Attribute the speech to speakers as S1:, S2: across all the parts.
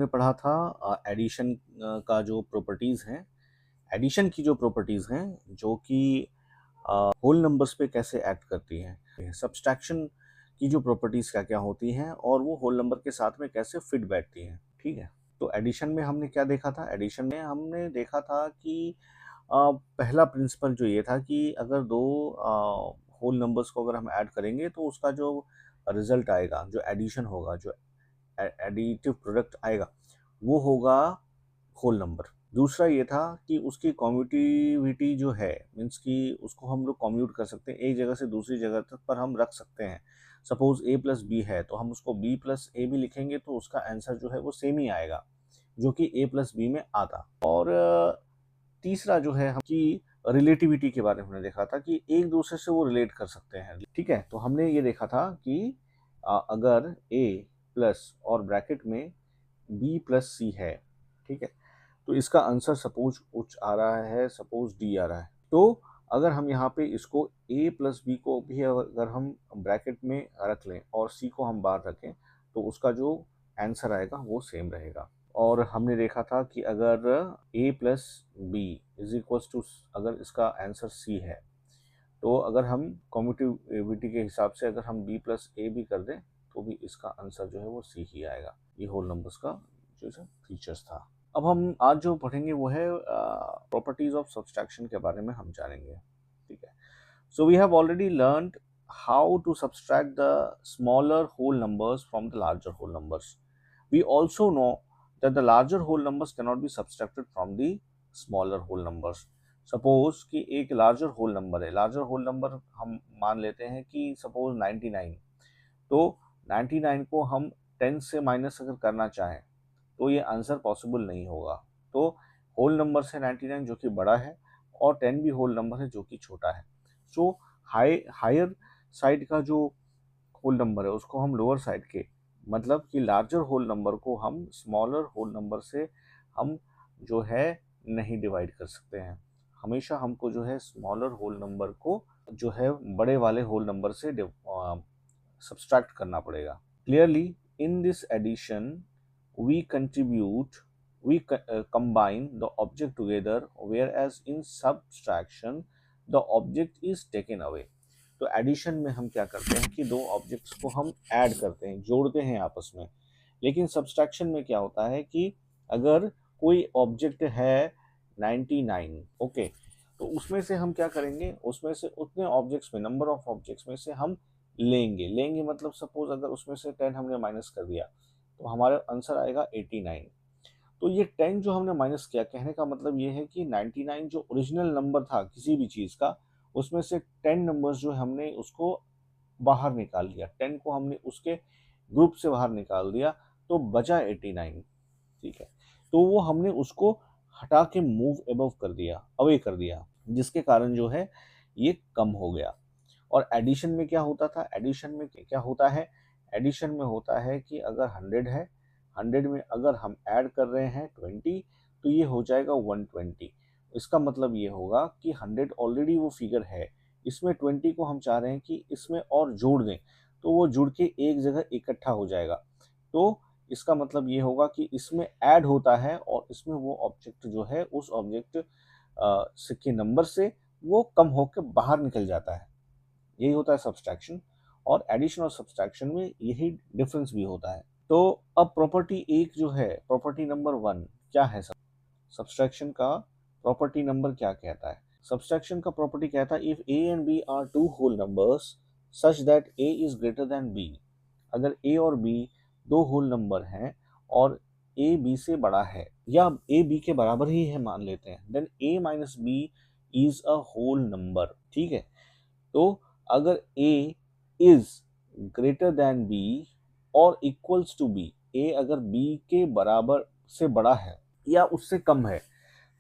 S1: हमने पढ़ा था एडिशन का जो प्रॉपर्टीज़ हैं, एडिशन की जो प्रॉपर्टीज़ हैं जो कि होल नंबर्स पे कैसे एक्ट करती हैं, सब्सट्रैक्शन की जो प्रॉपर्टीज़ क्या क्या होती हैं और वो होल नंबर के साथ में कैसे फिट बैठती हैं। ठीक है, तो एडिशन में हमने क्या देखा था? एडिशन में हमने देखा था कि पहला प्रिंसिपल जो ये था कि अगर दो होल नंबर्स को अगर हम ऐड करेंगे तो उसका जो रिजल्ट आएगा, जो एडिशन होगा, जो एडिटिव प्रोडक्ट आएगा, वो होगा होल नंबर। दूसरा ये था कि उसकी कम्यूटिविटी जो है, मीन्स कि उसको हम लोग कम्यूट कर सकते हैं, एक जगह से दूसरी जगह तक पर हम रख सकते हैं। सपोज a प्लस बी है तो हम उसको b प्लस ए भी लिखेंगे तो उसका आंसर जो है वो सेम ही आएगा जो कि a प्लस बी में आता। और तीसरा जो है हम कि रिलेटिविटी के बारे में हमने देखा था कि एक दूसरे से वो रिलेट कर सकते हैं। ठीक है, तो हमने ये देखा था कि अगर a प्लस और ब्रैकेट में b प्लस सी है, ठीक है, तो इसका आंसर सपोज कुछ आ रहा है, सपोज डी आ रहा है। तो अगर हम यहाँ पे इसको a प्लस बी को भी अगर हम ब्रैकेट में रख लें और c को हम बाहर रखें तो उसका जो आंसर आएगा वो सेम रहेगा। और हमने देखा था कि अगर a plus B is equals to, अगर इसका आंसर c है तो अगर हम कम्यूटिविटी के हिसाब से अगर हम b प्लस ए भी कर दें तो भी इसका आंसर जो है वो c ही आएगा। ये होल नंबर्स का जो फीचर्स था। अब हम आज जो पढ़ेंगे वो है प्रॉपर्टीज ऑफ सब्सट्रैक्शन के बारे में हम जानेंगे। ठीक है, so we have already learned how to subtract the smaller whole numbers from the larger whole numbers. We also know that the larger whole numbers cannot be subtracted from the smaller whole numbers. Suppose कि एक larger whole number है, larger whole number हम मान लेते हैं कि suppose 99, तो 99 को हम 10 से माइनस अगर करना चाहें तो ये आंसर पॉसिबल नहीं होगा। तो होल नंबर से 99 जो कि बड़ा है और 10 भी होल नंबर है जो कि छोटा है। सो हायर साइड का जो होल नंबर है उसको हम लोअर साइड के, मतलब कि लार्जर होल नंबर को हम स्मॉलर होल नंबर से हम जो है नहीं डिवाइड कर सकते हैं। हमेशा हमको जो है स्मॉलर होल नंबर को जो है बड़े वाले होल नंबर से सब्सट्रैक्ट करना पड़ेगा। Clearly in this addition we combine the object together, whereas in subtraction the object is taken away. तो एडिशन में हम क्या करते हैं कि दो ऑब्जेक्ट्स को हम ऐड करते हैं, जोड़ते हैं आपस में। लेकिन सब्सट्रैक्शन में क्या होता है कि अगर कोई ऑब्जेक्ट है 99, ओके, तो उसमें से हम क्या करेंगे, उसमें से उतने ऑब्जेक्ट्स में, नंबर ऑफ ऑब्जेक्ट्स में से हम लेंगे मतलब सपोज अगर उसमें से 10 हमने माइनस कर दिया तो हमारा आंसर आएगा 89। तो ये 10 जो हमने माइनस किया, कहने का मतलब ये है कि 99 जो ओरिजिनल नंबर था किसी भी चीज़ का, उसमें से 10 नंबर्स जो हमने उसको बाहर निकाल दिया, 10 को हमने उसके ग्रुप से बाहर निकाल दिया तो बचा 89। ठीक है, तो वो हमने उसको हटा के मूव अबव कर दिया, अवे कर दिया, जिसके कारण जो है ये कम हो गया। और एडिशन में क्या होता था, एडिशन में क्या होता है, एडिशन में होता है कि अगर 100 है, 100 में अगर हम ऐड कर रहे हैं 20 तो ये हो जाएगा 120। इसका मतलब ये होगा कि 100 ऑलरेडी वो फिगर है, इसमें 20 को हम चाह रहे हैं कि इसमें और जोड़ दें तो वो जुड़ के एक जगह इकट्ठा हो जाएगा। तो इसका मतलब ये होगा कि इसमें ऐड होता है और इसमें वो ऑब्जेक्ट जो है उस ऑब्जेक्ट के नंबर से वो कम होकर बाहर निकल जाता है। यही होता है सब्सट्रैक्शन, और एडिशन और सब्सट्रैक्शन में यही डिफरेंस भी होता है। तो अब प्रॉपर्टी एक जो है, प्रॉपर्टी नंबर 1 क्या है सब्सट्रैक्शन का? प्रॉपर्टी नंबर क्या कहता है? सब्सट्रैक्शन का प्रॉपर्टी कहता है if A and B are two whole numbers such that A is greater than B. अगर ए और बी दो होल नंबर हैं और ए बी से बड़ा है या ए बी के बराबर ही है मान लेते हैं, then a minus b is a whole number. ठीक है, तो अगर a is greater than b और इक्वल्स टू b, a अगर b के बराबर से बड़ा है या उससे कम है,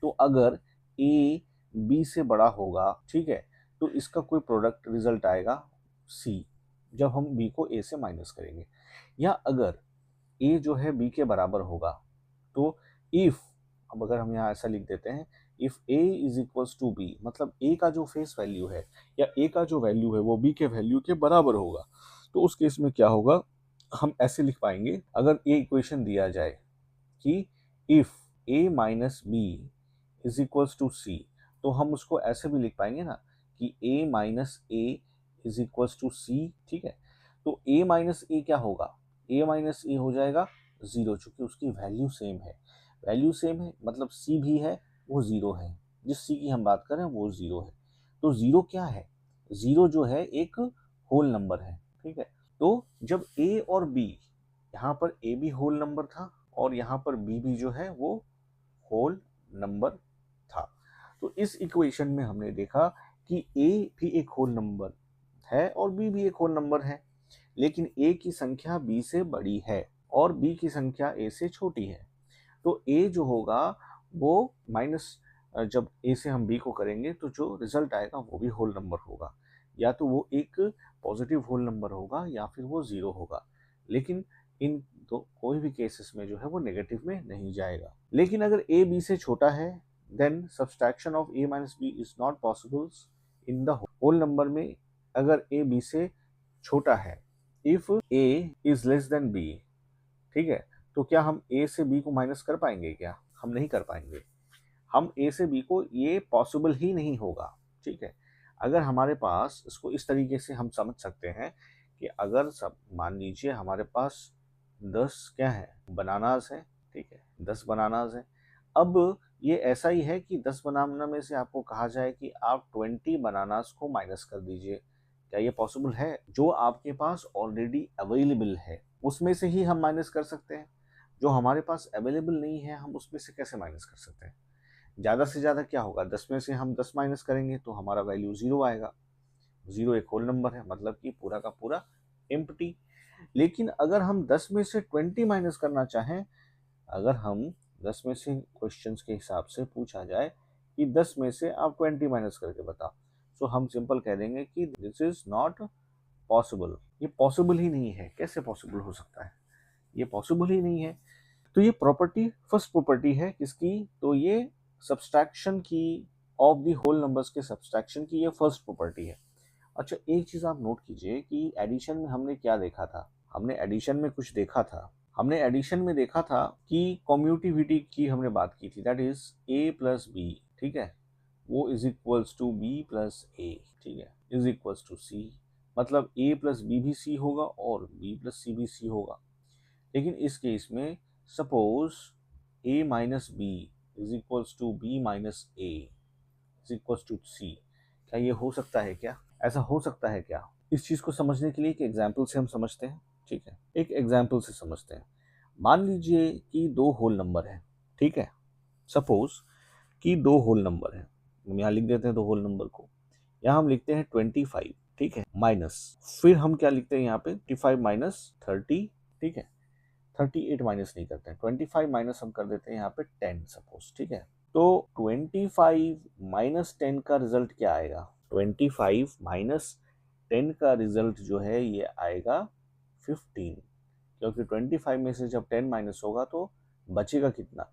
S1: तो अगर a b से बड़ा होगा, ठीक है, तो इसका कोई प्रोडक्ट रिजल्ट आएगा c, जब हम b को a से माइनस करेंगे। या अगर a जो है b के बराबर होगा तो इफ, अब अगर हम यहाँ ऐसा लिख देते हैं, if a is equals to b, मतलब a का जो फेस वैल्यू है या a का जो वैल्यू है वो b के वैल्यू के बराबर होगा, तो उस केस में क्या होगा, हम ऐसे लिख पाएंगे, अगर ये इक्वेशन दिया जाए कि if a minus b is equals to c, तो हम उसको ऐसे भी लिख पाएंगे ना कि a minus a is equals to c. ठीक है, तो a माइनस ए क्या होगा, a माइनस ए हो जाएगा 0, चूंकि उसकी वैल्यू सेम है। वैल्यू सेम है मतलब c भी है वो 0 है, जिस c की हम बात कर रहे हैं वो 0 है। तो 0 क्या है, 0 जो है एक होल नंबर है। ठीक है, तो जब a और b, यहाँ पर a भी होल नंबर था और यहाँ पर b भी जो है वो होल नंबर था, तो इस इक्वेशन में हमने देखा कि a भी एक होल नंबर है और b भी एक होल नंबर है, लेकिन a की संख्या b से बड़ी है और b की संख्या a से छोटी है। तो a जो होगा वो माइनस, जब a से हम b को करेंगे तो जो रिजल्ट आएगा वो भी होल नंबर होगा, या तो वो एक पॉजिटिव होल नंबर होगा या फिर वो 0 होगा, लेकिन इन तो कोई भी केसेस में जो है वो नेगेटिव में नहीं जाएगा। लेकिन अगर a b से छोटा है then subtraction of a minus b is not possible in the whole number में। अगर a b से छोटा है, if a is less than b, ठीक है, तो क्या हम a से b को माइनस कर पाएंगे क्या, हम नहीं कर पाएंगे। हम a से b को, ये पॉसिबल ही नहीं होगा। ठीक है, अगर हमारे पास, इसको इस तरीके से हम समझ सकते हैं कि अगर सब मान लीजिए हमारे पास 10 क्या है, बनानास है। ठीक है, 10 बनानास है। अब ये ऐसा ही है कि 10 बनाना में से आपको कहा जाए कि आप 20 बनानास को माइनस कर दीजिए, क्या ये पॉसिबल है। जो आपके पास ऑलरेडी अवेलेबल है उसमें से ही हम माइनस कर सकते हैं, जो हमारे पास अवेलेबल नहीं है हम उसमें से कैसे माइनस कर सकते हैं। ज़्यादा से ज़्यादा क्या होगा, 10 में से हम 10 माइनस करेंगे तो हमारा वैल्यू 0 आएगा। 0 एक होल नंबर है, मतलब कि पूरा का पूरा एम्प्टी। लेकिन अगर हम 10 में से 20 माइनस करना चाहें, अगर हम 10 में से क्वेश्चंस के हिसाब से पूछा जाए कि 10 में से आप 20 माइनस करके बताओ, तो हम सिंपल कह देंगे कि दिस इज नॉट पॉसिबल, ये पॉसिबल ही नहीं है। कैसे पॉसिबल हो सकता है, ये पॉसिबल ही नहीं है। तो ये प्रॉपर्टी फर्स्ट प्रॉपर्टी है किसकी, तो ये सब्सट्रैक्शन की, ऑफ द होल नंबर्स के सब्सट्रैक्शन की ये फर्स्ट प्रॉपर्टी है। अच्छा, एक चीज आप नोट कीजिए कि एडिशन में हमने क्या देखा था, हमने एडिशन में कुछ देखा था। हमने एडिशन में देखा था कि कम्यूटिविटी की हमने बात की थी, that is a plus b. ठीक है, वो is equals to b plus a. ठीक है, इज इक्वल्स टू c, मतलब a प्लस बी भी c होगा और b प्लस c भी c होगा। लेकिन इस केस में suppose a minus b is equals to b minus a is equals to c, क्या ये हो सकता है क्या, ऐसा हो सकता है क्या। इस चीज को समझने के लिए एक एग्जाम्पल से हम समझते हैं। ठीक है, एक एग्जाम्पल से समझते हैं। मान लीजिए कि 2 होल नंबर है। ठीक है, सपोज कि 2 होल नंबर है, हम यहाँ लिख देते हैं 2 होल नंबर को। यहाँ हम लिखते हैं 25, ठीक है, माइनस, फिर हम क्या लिखते हैं यहाँ पे 25 माइनस 30। ठीक है, 38 माइनस नहीं करते हैं, 25 माइनस हम कर देते हैं यहाँ पे 10 सपोज। ठीक है, तो 25 माइनस 10 का रिजल्ट क्या आएगा, 25 माइनस 10 का रिजल्ट जो है ये आएगा 15, क्योंकि 25 में से जब 10 माइनस होगा तो बचेगा कितना,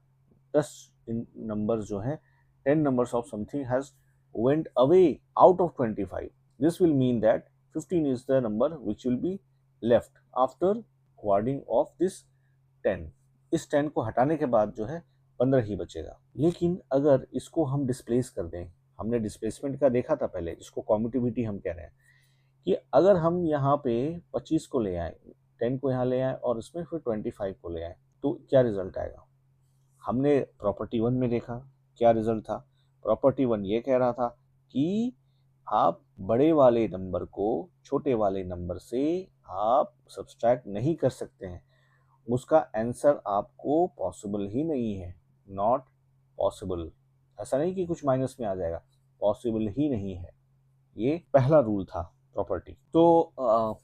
S1: 10 नंबर्स जो है, 10 numbers of something has went away out of 25. This will mean that 15 is the number which will be left after warding off this 10। इस 10 को हटाने के बाद जो है 15 ही बचेगा। लेकिन अगर इसको हम डिस्प्लेस कर दें, हमने डिस्प्लेसमेंट का देखा था पहले, जिसको कॉम्यूटिविटी हम कह रहे हैं, कि अगर हम यहाँ पे 25 को ले आए, 10 को यहाँ ले आए और इसमें फिर 25 को ले आए, तो क्या रिजल्ट आएगा। हमने प्रॉपर्टी 1 में देखा क्या रिजल्ट था। प्रॉपर्टी 1 ये कह रहा था कि आप बड़े वाले नंबर को छोटे वाले नंबर से आप सब्सट्रैक्ट नहीं कर सकते हैं, उसका आंसर आपको पॉसिबल ही नहीं है, नॉट पॉसिबल। ऐसा नहीं कि कुछ माइनस में आ जाएगा, पॉसिबल ही नहीं है। ये पहला रूल था प्रॉपर्टी। तो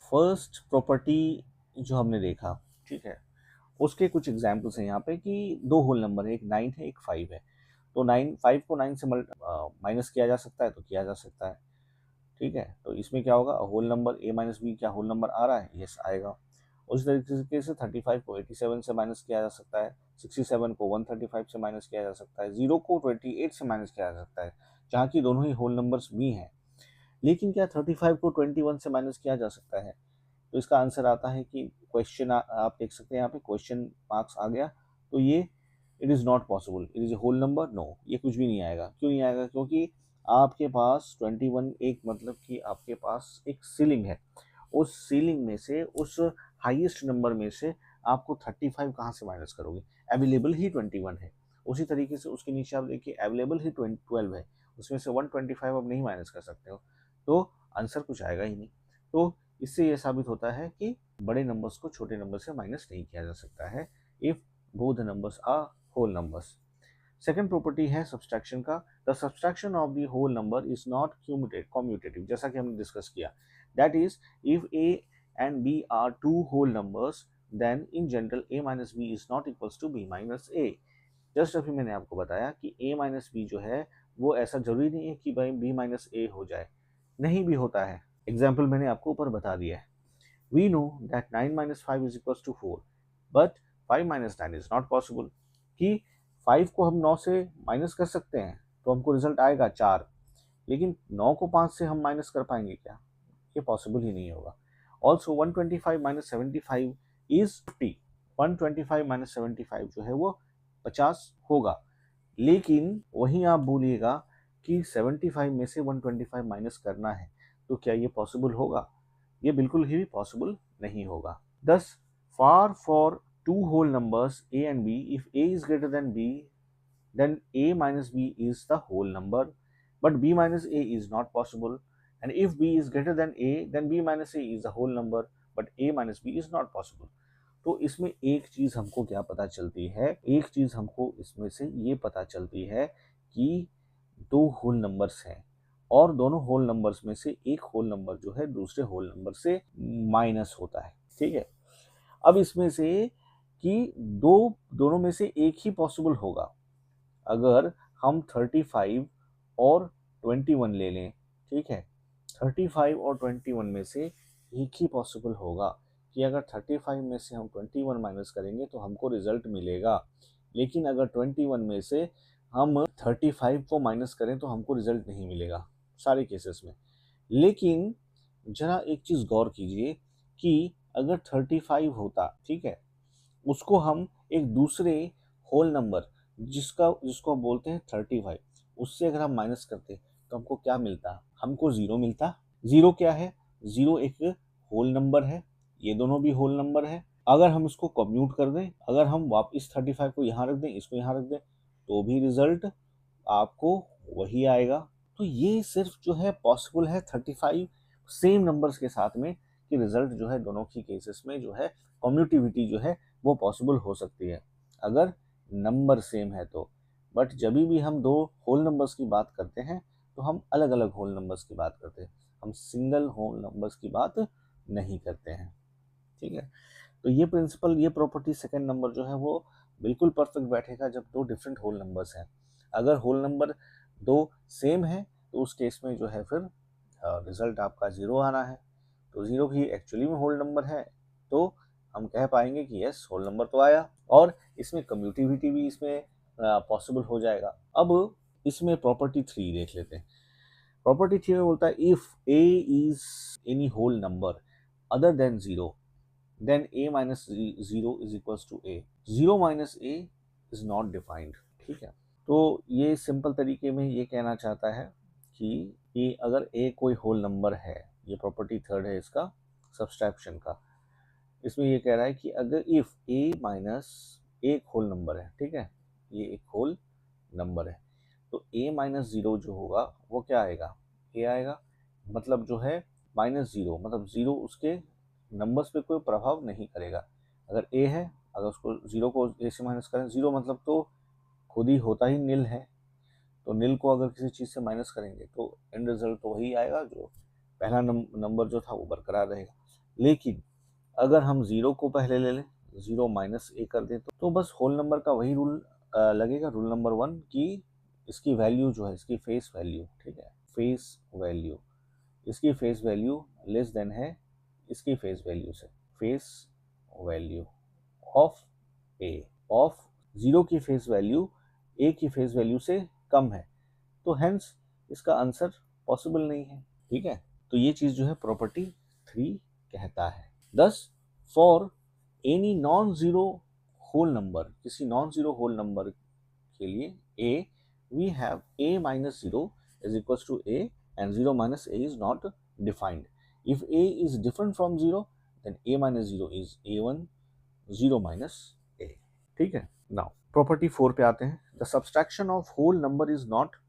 S1: फर्स्ट प्रॉपर्टी जो हमने देखा, ठीक है, उसके कुछ एग्जाम्पल्स हैं यहाँ पे कि 2 होल नंबर है, एक 9 है एक 5 है। तो 5 को 9 से माइनस किया जा सकता है, तो किया जा सकता है। ठीक है, तो इसमें क्या होगा, whole number a minus b क्या होल नंबर आ रहा है, यस आएगा। उसी तरीके से 35 को 87 से माइनस किया जा सकता है, 67 को 135 से माइनस किया जा सकता है, 0 को 28 से माइनस किया जा सकता है, जहाँ की दोनों ही होल नंबर्स भी हैं। लेकिन क्या 35 को 21 से माइनस किया जा सकता है, तो इसका आंसर आता है कि क्वेश्चन, आप देख सकते हैं यहाँ पे क्वेश्चन मार्क्स आ गया, तो ये it is not possible, it is a whole number, no, ये कुछ भी नहीं आएगा। क्यों नहीं आएगा? क्योंकि आपके पास 21 एक मतलब कि आपके पास एक सीलिंग है, उस सीलिंग में से, उस हाईएस्ट नंबर में से आपको 35 कहाँ से माइनस करोगे? अवेलेबल ही 21 है। उसी तरीके से उसके नीचे आप देखिए अवेलेबल ही 12 है, उसमें से 125 अब नहीं माइनस कर सकते हो, तो आंसर कुछ आएगा ही नहीं। तो इससे ये साबित होता है कि बड़े नंबर्स को छोटे नंबर से माइनस नहीं किया जा सकता है if both numbers are whole numbers. Second property है सब्सट्रैक्शन का, the subtraction of the whole number is not commutative, जैसा कि हमने डिस्कस किया, that is if A and B are two whole numbers then in general a minus b is not equals to b minus a। Just अभी मैंने आपको बताया कि a minus B जो है वो ऐसा जरूरी नहीं है कि भाई b माइनस a हो जाए, नहीं भी होता है। एग्जाम्पल मैंने आपको ऊपर बता दिया है। We know that 9 minus 5 is equals to 4, but 5 minus 9 is not possible। कि 5 को हम 9 से माइनस कर सकते हैं तो हमको रिजल्ट आएगा 4, लेकिन 9 को 5 से हम माइनस कर पाएंगे क्या? ये पॉसिबल ही नहीं होगा। ऑल्सो 125 माइनस 75 इज 50, 125 माइनस 75 जो है वो 50 होगा, लेकिन वहीं आप बोलिएगा कि 75 में से 125 माइनस करना है, तो क्या ये पॉसिबल होगा? ये बिल्कुल ही पॉसिबल नहीं होगा। Thus, for two whole numbers a and b, if a is greater than b, then a minus b is the whole number, but b minus a is not possible. And if b is greater than a, then b minus a is the whole number, but a minus b is not possible। तो इसमें एक चीज हमको क्या पता चलती है? एक चीज हमको इसमें से ये पता चलती है कि दो होल नंबर्स हैं और दोनों होल नंबर्स में से एक होल नंबर जो है दूसरे होल नंबर से माइनस होता है, ठीक है। अब इसमें से कि दोनों में से एक ही पॉसिबल होगा। अगर हम 35 और 21 ले लें, ठीक है, 35 और 21 में से एक ही पॉसिबल होगा कि अगर 35 में से हम 21 माइनस करेंगे तो हमको रिजल्ट मिलेगा, लेकिन अगर 21 में से हम 35 को माइनस करें तो हमको रिजल्ट नहीं मिलेगा सारे केसेस में। लेकिन जरा एक चीज़ गौर कीजिए कि अगर 35 होता, ठीक है, उसको हम एक दूसरे होल नंबर जिसको बोलते हैं 35, उससे अगर हम माइनस करते तो हमको क्या मिलता? हमको ज़ीरो मिलता। ज़ीरो क्या है? ज़ीरो एक होल नंबर है, ये दोनों भी होल नंबर है। अगर हम इसको कम्यूट कर दें, अगर हम वापस 35 को यहाँ रख दें, इसको यहाँ रख दें, तो भी रिजल्ट आपको वही आएगा। तो ये सिर्फ जो है पॉसिबल है 35 सेम नंबर्स के साथ में कि रिजल्ट जो है दोनों की केसेस में जो है कम्यूटिविटी जो है वो पॉसिबल हो सकती है अगर नंबर सेम है तो। बट जब भी हम दो होल नंबर्स की बात करते हैं तो हम अलग अलग होल नंबर्स की बात करते हैं, हम सिंगल होल नंबर्स की बात नहीं करते हैं, ठीक है। तो ये प्रिंसिपल, ये प्रॉपर्टी सेकंड नंबर जो है वो बिल्कुल परफेक्ट बैठेगा जब दो डिफरेंट होल नंबर्स हैं। अगर होल नंबर दो सेम है तो उस केस में जो है फिर रिजल्ट आपका ज़ीरो आना है, तो ज़ीरो ही एक्चुअली में होल नंबर है, तो हम कह पाएंगे कि यस होल नंबर तो आया, और इसमें कम्यूटिविटी भी इसमें पॉसिबल हो जाएगा। अब इसमें प्रॉपर्टी 3 देख लेते हैं। प्रॉपर्टी 3 में बोलता है if a is any whole number other than 0 then a minus 0 is equals to a, 0 minus a is not defined, ठीक है। तो ये सिंपल तरीके में ये कहना चाहता है कि अगर a कोई होल नंबर है, ये प्रॉपर्टी थर्ड है इसका सब्सट्रैक्शन का, इसमें ये कह रहा है कि अगर इफ a माइनस एक होल नंबर है, ठीक है, ये एक होल नंबर है, तो a माइनस 0 जो होगा वो क्या आएगा? a आएगा, मतलब जो है माइनस 0 मतलब 0 उसके नंबर्स पे कोई प्रभाव नहीं करेगा। अगर a है, अगर उसको 0 को a से माइनस करें, 0 मतलब तो खुद ही होता ही नील है, तो नील को अगर किसी चीज़ से माइनस करेंगे तो एंड रिजल्ट तो वही आएगा, जो पहला नंबर जो था वो बरकरार रहेगा। लेकिन अगर हम 0 को पहले ले लें, 0 माइनस a कर दें, तो बस होल नंबर का वही रूल लगेगा, रूल नंबर 1 कि इसकी वैल्यू जो है, इसकी फेस वैल्यू, ठीक है, फेस वैल्यू, इसकी फेस वैल्यू लेस देन है इसकी फेस वैल्यू से, face value of a of 0 की फेस वैल्यू a की फेस वैल्यू से कम है, तो हेंस इसका आंसर पॉसिबल नहीं है, ठीक है। तो ये चीज़ जो है प्रॉपर्टी 3 कहता है। Thus, for any non-zero whole number, किसी नॉन जीरो होल नंबर के लिए a, we have a minus 0 is equals to a and 0 minus a is not defined. If a is different from 0, then a minus 0 is a1, 0 minus a. ठीक है. Now property 4 पे आते हैं. The subtraction of whole number is not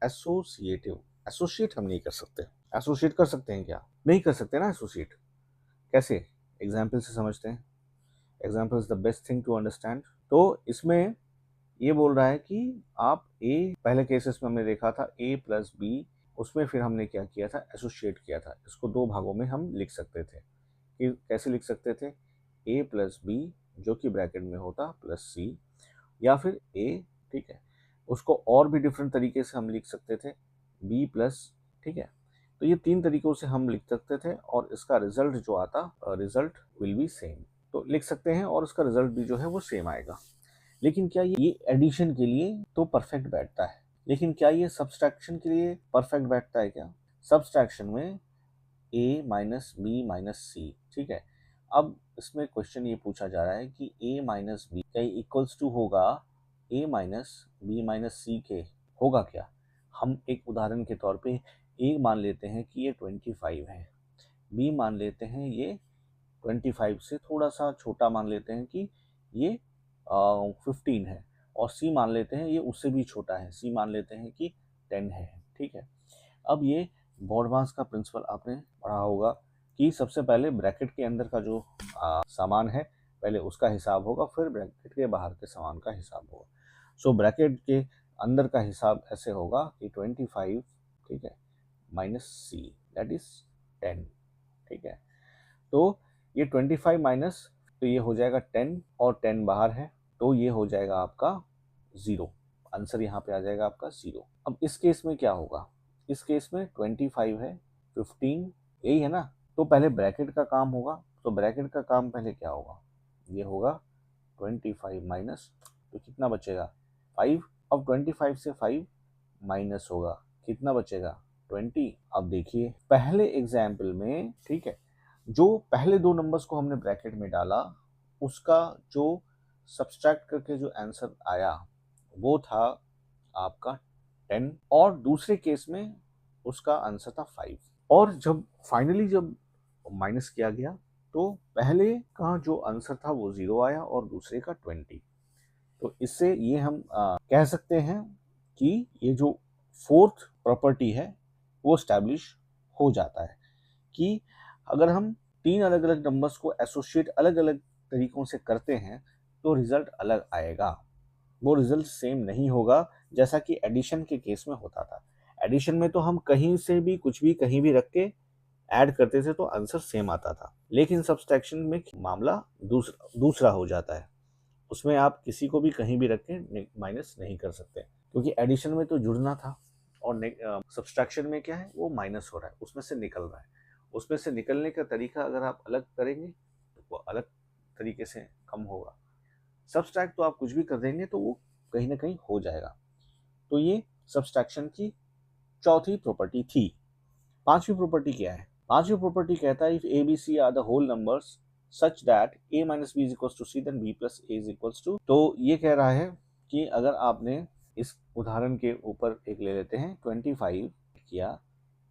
S1: associative. Associate हम नहीं कर सकते. Associate कर सकते हैं क्या? नहीं कर सकते ना एसोसिएट. कैसे? एग्जाम्पल से समझते हैं. Example is the best thing to understand. तो इसमें ये बोल रहा है कि आप a, पहले केसेस में हमने देखा था a प्लस बी, उसमें फिर हमने क्या किया था, एसोसिएट किया था. इसको दो भागों में हम लिख सकते थे. कि कैसे लिख सकते थे? a प्लस बी जो कि ब्रैकेट में होता प्लस c, या फिर a, ठीक है, उसको और भी डिफरेंट तरीके से हम लिख सकते थे b प्लस, ठीक है. तो ये तीन तरीकों से हम लिख सकते थे और इसका रिजल्ट जो आता, रिजल्ट विल बी सेम. तो लिख सकते हैं और उसका रिजल्ट भी जो है वो सेम आएगा. लेकिन क्या ये एडिशन के लिए तो परफेक्ट बैठता है, लेकिन क्या ये सब्सट्रैक्शन के लिए परफेक्ट बैठता है क्या? सब्सट्रैक्शन में a माइनस बी माइनस सी, ठीक है. अब इसमें क्वेश्चन ये पूछा जा रहा है कि a माइनस बी क्या इक्वल्स टू होगा a माइनस बी माइनस सी के? होगा क्या? हम एक उदाहरण के तौर पे a मान लेते हैं कि ये 25 है, b मान लेते हैं ये 25 से थोड़ा सा छोटा मान लेते हैं कि ये 15 है, और c मान लेते हैं ये उससे भी छोटा है, c मान लेते हैं कि 10 है, ठीक है. अब ये बॉडमास का प्रिंसिपल आपने पढ़ा होगा कि सबसे पहले ब्रैकेट के अंदर का जो सामान है पहले उसका हिसाब होगा, फिर ब्रैकेट के बाहर के सामान का हिसाब होगा. सो ब्रैकेट के अंदर का हिसाब ऐसे होगा कि 25, ठीक है, माइनस सी दैट इज 10, ठीक है. तो ये 25 माइनस, तो ये हो जाएगा 10 और 10 बाहर है, तो ये हो जाएगा आपका 0. आंसर यहाँ पे आ जाएगा आपका 0. अब इस केस में क्या होगा? इस केस में 25 है, 15 यही है ना, तो पहले ब्रैकेट का काम होगा. तो ब्रैकेट का काम पहले क्या होगा? ये होगा 25 माइनस, तो कितना बचेगा? 5. अब 25 से 5 माइनस होगा, कितना बचेगा? 20. अब देखिए पहले एग्जाम्पल में, ठीक है, जो पहले दो नंबर्स को हमने ब्रैकेट में डाला उसका जो सब्सट्रैक्ट करके जो आंसर आया वो था आपका 10, और दूसरे केस में उसका आंसर था 5. और जब फाइनली जब माइनस किया गया तो पहले का जो आंसर था वो 0 आया और दूसरे का 20. तो इससे ये हम कह सकते हैं कि ये जो फोर्थ प्रॉपर्टी है वो स्टैब्लिश हो जाता है कि अगर हम तीन अलग अलग नंबर्स को एसोसिएट अलग अलग तरीकों से करते हैं तो रिजल्ट अलग आएगा. वो रिजल्ट सेम नहीं होगा जैसा कि एडिशन के केस में होता था. एडिशन में तो हम कहीं से भी कुछ भी कहीं भी रख के ऐड करते थे तो आंसर सेम आता था, लेकिन सब्सट्रैक्शन में मामला दूसरा हो जाता है. उसमें आप किसी को भी कहीं भी रख के माइनस नहीं कर सकते, क्योंकि एडिशन में तो जुड़ना था और सब्सट्रैक्शन में क्या है, वो माइनस हो रहा है, उसमें से निकल रहा है. उसमें से निकलने का तरीका अगर आप अलग करेंगे तो वो अलग तरीके से कम होगा. सब्सट्रैक्ट तो आप कुछ भी कर देंगे तो वो कहीं ना कहीं हो जाएगा. तो ये सब्सट्रैक्शन की चौथी प्रॉपर्टी थी. पांचवी प्रॉपर्टी क्या है? पांचवी प्रॉपर्टी कहता है if a b c are the whole numbers such that a minus b is equals to c then b plus a is equals to. तो ये कह रहा है कि अगर आपने इस उदाहरण के ऊपर एक ले लेते हैं 25 किया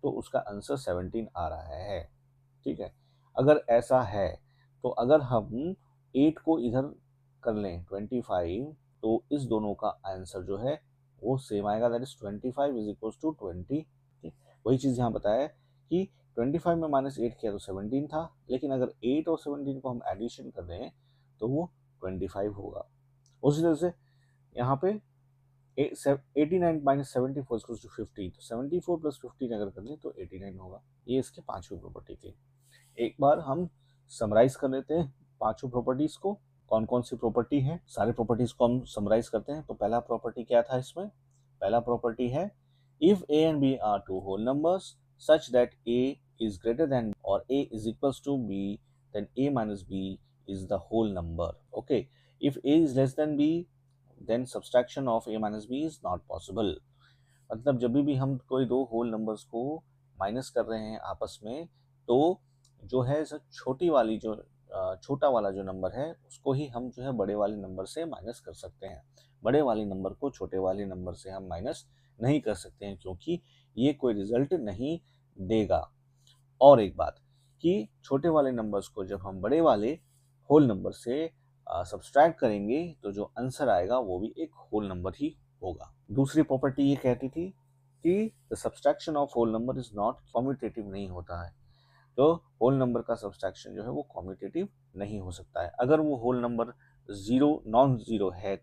S1: तो उसका आंसर 17 आ रहा है, ठीक है. अगर ऐसा है तो अगर हम 8 को इधर कर लें 25, तो इस दोनों का आंसर जो है वो सेम आएगा, that is 25 is equals to 20. वही चीज़ यहाँ बताया है कि 25 में माइनस 8 किया तो 17 था, लेकिन अगर 8 और 17 को हम एडिशन कर दें तो वो 25 होगा. उसी तरह से यहाँ पे 89 माइनस 74 इक्वल्स टू 50, तो 74 प्लस 15 अगर कर लें तो 89 होगा. ये इसके पांचवी प्रॉपर्टी थी. एक बार हम समराइज कर लेते हैं पांचों प्रॉपर्टीज को. कौन कौन सी प्रॉपर्टी है, सारे प्रॉपर्टीज को हम समराइज करते हैं. तो पहला प्रॉपर्टी क्या था इसमें? पहला प्रॉपर्टी है if a and b are two whole numbers such that a is greater than or a is equals to b, then a minus b is the whole number. Okay, if a is less than b, then subtraction of a minus b is not possible. मतलब जब भी हम कोई दो whole numbers को minus कर रहे हैं आपस में, तो जो है छोटी वाली जो छोटा वाला जो नंबर है उसको ही हम जो है बड़े वाले नंबर से माइनस कर सकते हैं। बड़े वाले नंबर को छोटे वाले नंबर से हम माइनस नहीं कर सकते हैं, क्योंकि ये कोई रिजल्ट नहीं देगा। और एक बात कि छोटे वाले नंबर्स को जब हम बड़े वाले होल नंबर से सब्सट्रैक्ट करेंगे तो जो आंसर आएगा वो भी एक होल नंबर ही होगा। दूसरी प्रॉपर्टी ये कहती थी कि the subtraction of whole number is not commutative नहीं होता है। तो होल नंबर का सब्सट्रैक्शन जो है वो कॉम्यूटेटिव नहीं हो सकता है। अगर वो होल नंबर नॉन जीरो है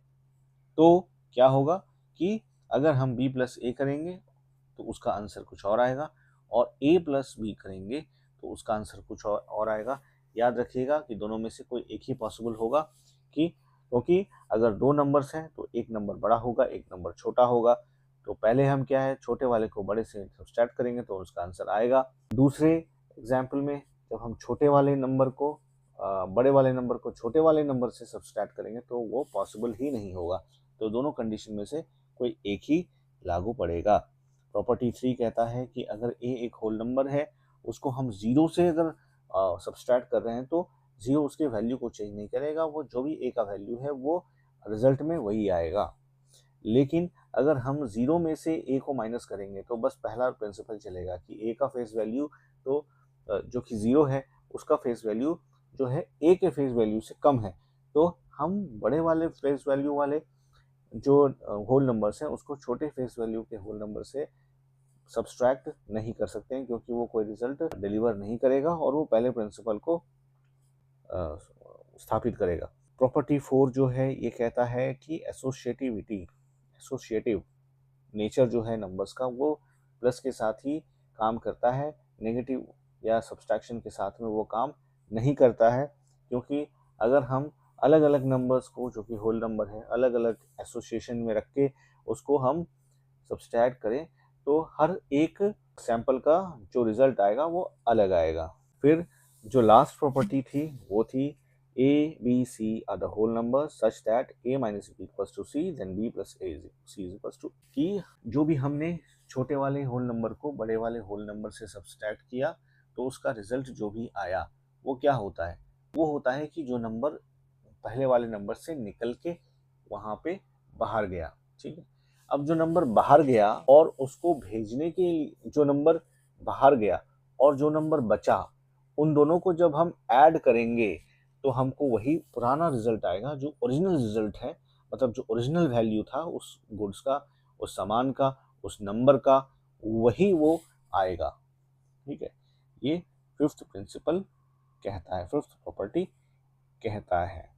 S1: तो क्या होगा कि अगर हम b प्लस ए करेंगे तो उसका आंसर कुछ और आएगा, और a प्लस बी करेंगे तो उसका आंसर कुछ और आएगा। याद रखिएगा कि दोनों में से कोई एक ही पॉसिबल होगा, कि क्योंकि अगर दो नंबर्स हैं तो एक नंबर बड़ा होगा, एक नंबर छोटा होगा। तो पहले हम क्या है, छोटे वाले को बड़े से सब्सट्रैक्ट करेंगे तो उसका आंसर आएगा। दूसरे एग्जाम्पल में जब हम छोटे वाले नंबर को बड़े वाले नंबर को छोटे वाले नंबर से सब्सट्रैक्ट करेंगे तो वो पॉसिबल ही नहीं होगा। तो दोनों कंडीशन में से कोई एक ही लागू पड़ेगा। प्रॉपर्टी 3 कहता है कि अगर a एक होल नंबर है, उसको हम जीरो से अगर सब्सट्रैक्ट कर रहे हैं तो जीरो उसके वैल्यू को चेंज नहीं करेगा, वो जो भी a का वैल्यू है वो रिजल्ट में वही आएगा। लेकिन अगर हम जीरो में से a को माइनस करेंगे तो बस पहला प्रिंसिपल चलेगा कि a का फेस वैल्यू तो जो कि जीरो है उसका फेस वैल्यू जो है a के फेस वैल्यू से कम है। तो हम बड़े वाले फेस वैल्यू वाले जो होल नंबर्स हैं उसको छोटे फेस वैल्यू के होल नंबर से सब्सट्रैक्ट नहीं कर सकते हैं, क्योंकि वो कोई रिजल्ट डिलीवर नहीं करेगा और वो पहले प्रिंसिपल को स्थापित करेगा। प्रॉपर्टी 4 जो है ये कहता है कि एसोसिएटिव नेचर जो है नंबर्स का वो प्लस के साथ ही काम करता है, नेगेटिव या सब्सट्रैक्शन के साथ में वो काम नहीं करता है। क्योंकि अगर हम अलग अलग नंबर्स को जो कि होल नंबर है अलग अलग एसोसिएशन में रख के उसको हम सब्सट्रैक्ट करें तो हर एक सैंपल का जो रिजल्ट आएगा वो अलग आएगा। फिर जो लास्ट प्रॉपर्टी थी वो थी a b c are the whole numbers such that a minus b equals to c then b plus a is c is equals to, कि जो भी हमने छोटे वाले होल नंबर को बड़े वाले होल नंबर से सब्सट्रैक्ट किया तो उसका रिजल्ट जो भी आया वो क्या होता है, वो होता है कि जो नंबर पहले वाले नंबर से निकल के वहां पे बाहर गया। ठीक है, अब जो नंबर बाहर गया और उसको भेजने के जो नंबर बाहर गया और जो नंबर बचा उन दोनों को जब हम ऐड करेंगे तो हमको वही पुराना रिजल्ट आएगा जो ओरिजिनल रिजल्ट है, मतलब जो ओरिजिनल वैल्यू था उस गुड्स का, उस सामान का, उस नंबर का, वही वो आएगा। ठीक है, ये फिफ्थ प्रिंसिपल कहता है, फिफ्थ प्रॉपर्टी कहता है।